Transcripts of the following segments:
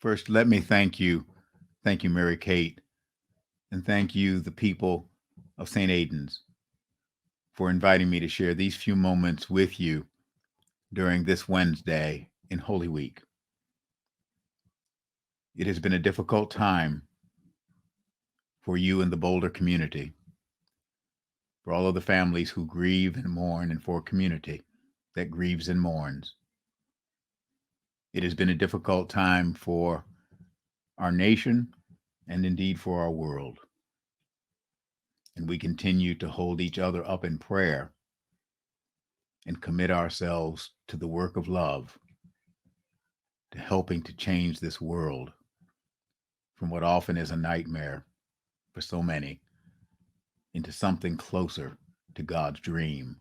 First, let me thank you. Thank you, Mary Kate, and thank you, the people of St. Aidan's, for inviting me to share these few moments with you during this Wednesday in Holy Week. It has been a difficult time for you and the Boulder community, for all of the families who grieve and mourn, and for a community that grieves and mourns. It has been a difficult time for our nation and indeed for our world. And we continue to hold each other up in prayer and commit ourselves to the work of love, to helping to change this world from what often is a nightmare for so many into something closer to God's dream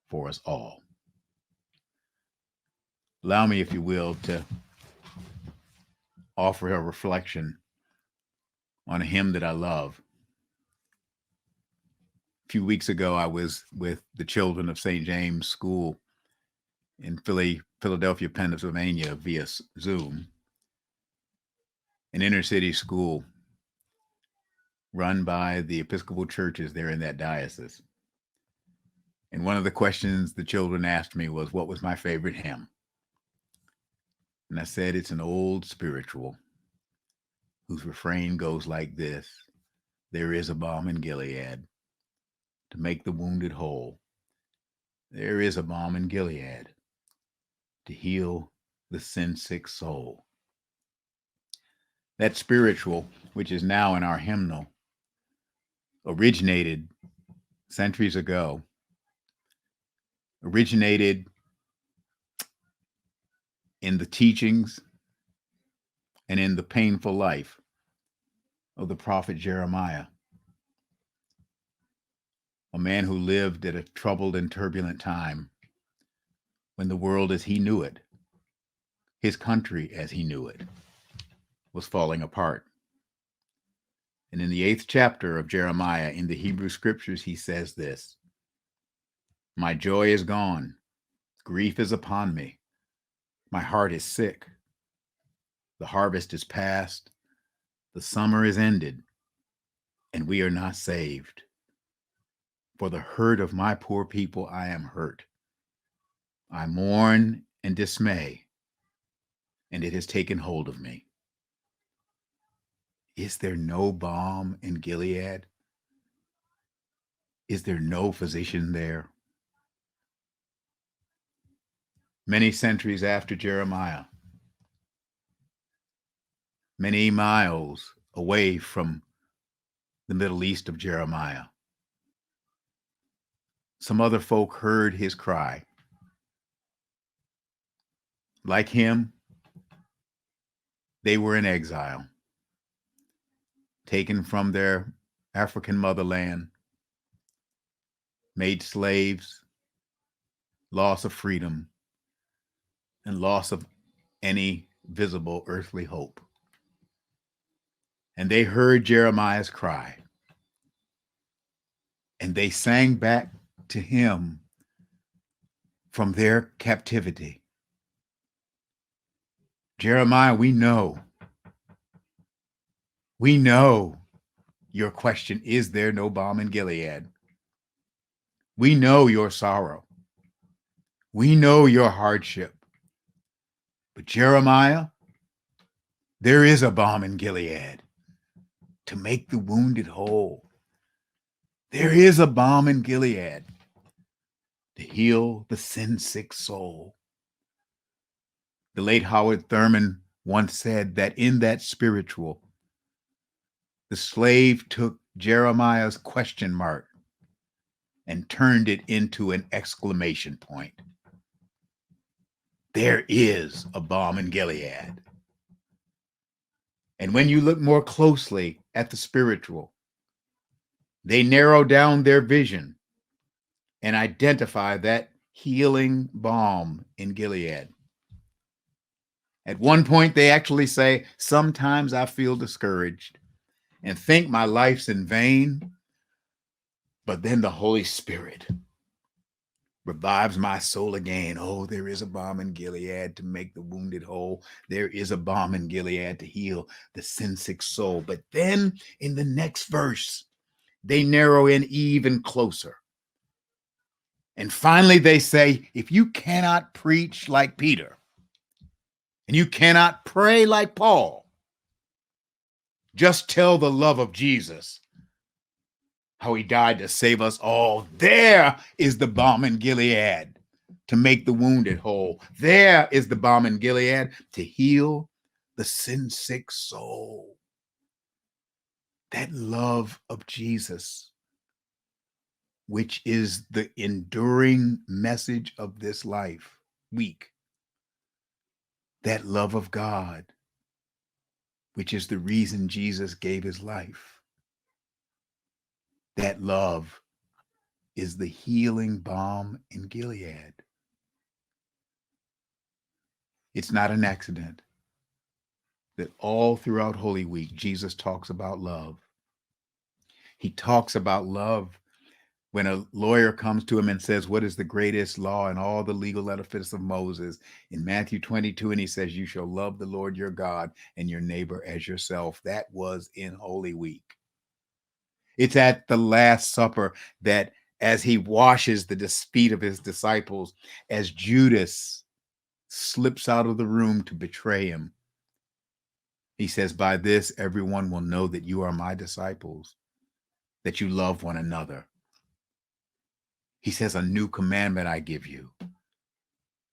for us all. Allow me, if you will, to offer a reflection on a hymn that I love. A few weeks ago, I was with the children of St. James School in Philadelphia, Pennsylvania, via Zoom, an inner city school run by the Episcopal churches there in that diocese. And one of the questions the children asked me was, what was my favorite hymn? And I said, it's an old spiritual whose refrain goes like this: there is a balm in Gilead to make the wounded whole. There is a balm in Gilead to heal the sin-sick soul. That spiritual, which is now in our hymnal, originated centuries ago, originated in the teachings and in the painful life of the prophet Jeremiah, a man who lived at a troubled and turbulent time when the world as he knew it, his country as he knew it, was falling apart. And in the 8th chapter of Jeremiah in the Hebrew scriptures, he says this: my joy is gone, grief is upon me, my heart is sick. The harvest is past, the summer is ended, and we are not saved. For the hurt of my poor people I am hurt. I mourn and dismay, and it has taken hold of me. Is there no balm in Gilead? Is there no physician there? Many centuries after Jeremiah, many miles away from the Middle East of Jeremiah, some other folk heard his cry. Like him, they were in exile, taken from their African motherland, made slaves, loss of freedom, and loss of any visible earthly hope. And they heard Jeremiah's cry, and they sang back to him from their captivity. Jeremiah, we know your question, is there no balm in Gilead? We know your sorrow. We know your hardship. But Jeremiah, there is a balm in Gilead to make the wounded whole. There is a balm in Gilead to heal the sin-sick soul. The late Howard Thurman once said that in that spiritual, the slave took Jeremiah's question mark and turned it into an exclamation point. There is a balm in Gilead. And when you look more closely at the spiritual, they narrow down their vision and identify that healing balm in Gilead. At one point, they actually say, sometimes I feel discouraged and think my life's in vain, but then the Holy Spirit revives my soul again. Oh, there is a balm in Gilead to make the wounded whole. There is a balm in Gilead to heal the sin-sick soul. But then in the next verse, they narrow in even closer. And finally, they say, if you cannot preach like Peter, and you cannot pray like Paul, just tell the love of Jesus, how he died to save us all. There is the balm in Gilead to make the wounded whole. There is the balm in Gilead to heal the sin-sick soul. That love of Jesus, which is the enduring message of this life week. That love of God, which is the reason Jesus gave his life. That love is the healing balm in Gilead. It's not an accident that all throughout Holy Week, Jesus talks about love. He talks about love when a lawyer comes to him and says, what is the greatest law in all the legal edifice of Moses? In Matthew 22, and he says, you shall love the Lord your God and your neighbor as yourself. That was in Holy Week. It's at the Last Supper that as he washes the feet of his disciples, as Judas slips out of the room to betray him, he says, by this, everyone will know that you are my disciples, that you love one another. He says, a new commandment I give you,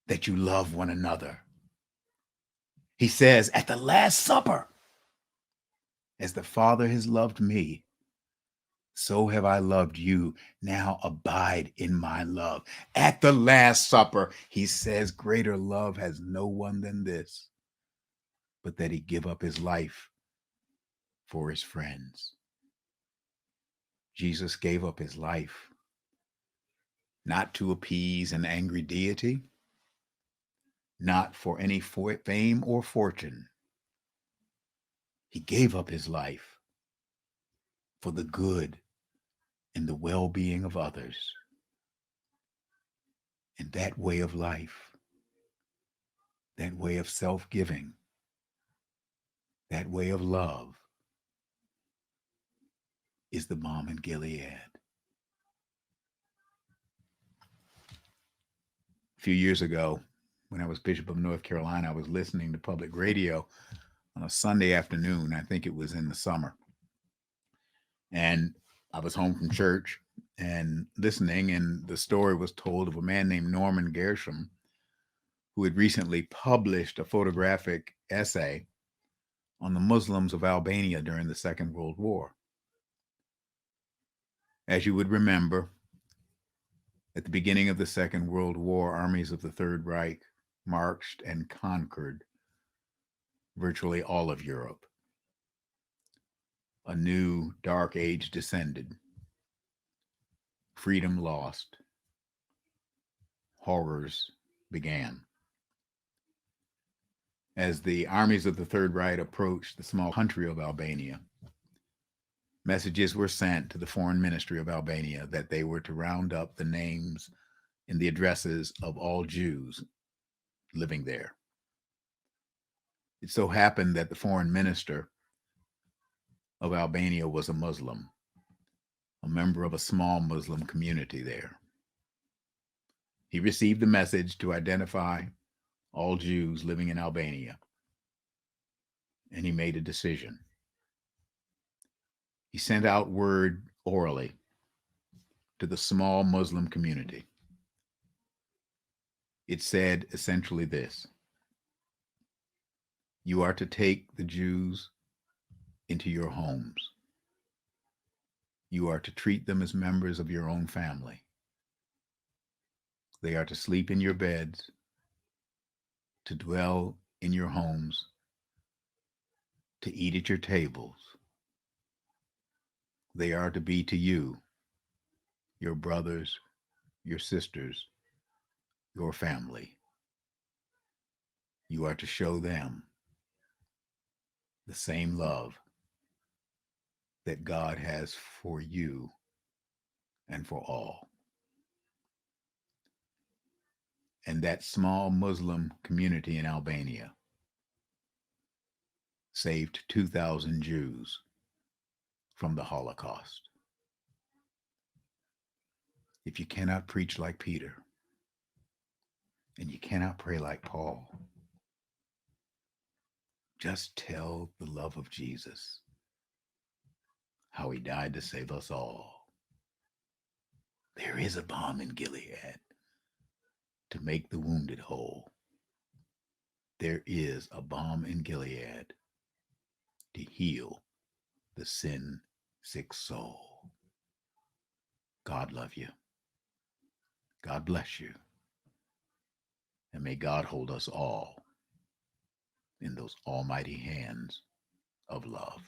that you love one another. He says, at the Last Supper, as the Father has loved me, so have I loved you. Now abide in my love. At the Last Supper, he says, greater love has no one than this, but that he give up his life for his friends. Jesus gave up his life, not to appease an angry deity, not for any fame or fortune. He gave up his life for the good and the well-being of others. And that way of life, that way of self-giving, that way of love is the balm in Gilead. A few years ago, when I was Bishop of North Carolina, I was listening to public radio on a Sunday afternoon. I think it was in the summer. And I was home from church and listening, and the story was told of a man named Norman Gershom, who had recently published a photographic essay on the Muslims of Albania during the Second World War. As you would remember, at the beginning of the Second World War, armies of the Third Reich marched and conquered virtually all of Europe. A new dark age descended. Freedom lost. Horrors began. As the armies of the Third Reich approached the small country of Albania, messages were sent to the Foreign Ministry of Albania that they were to round up the names and the addresses of all Jews living there. It so happened that the foreign minister of Albania was a Muslim, a member of a small Muslim community there. He received the message to identify all Jews living in Albania, and he made a decision. He sent out word orally to the small Muslim community. It said essentially this: you are to take the Jews into your homes. You are to treat them as members of your own family. They are to sleep in your beds, to dwell in your homes, to eat at your tables. They are to be to you, your brothers, your sisters, your family. You are to show them the same love that God has for you and for all. And that small Muslim community in Albania saved 2,000 Jews from the Holocaust. If you cannot preach like Peter and you cannot pray like Paul, just tell the love of Jesus, how he died to save us all. There is a balm in Gilead to make the wounded whole. There is a balm in Gilead to heal the sin-sick soul. God love you. God bless you. And may God hold us all in those almighty hands of love.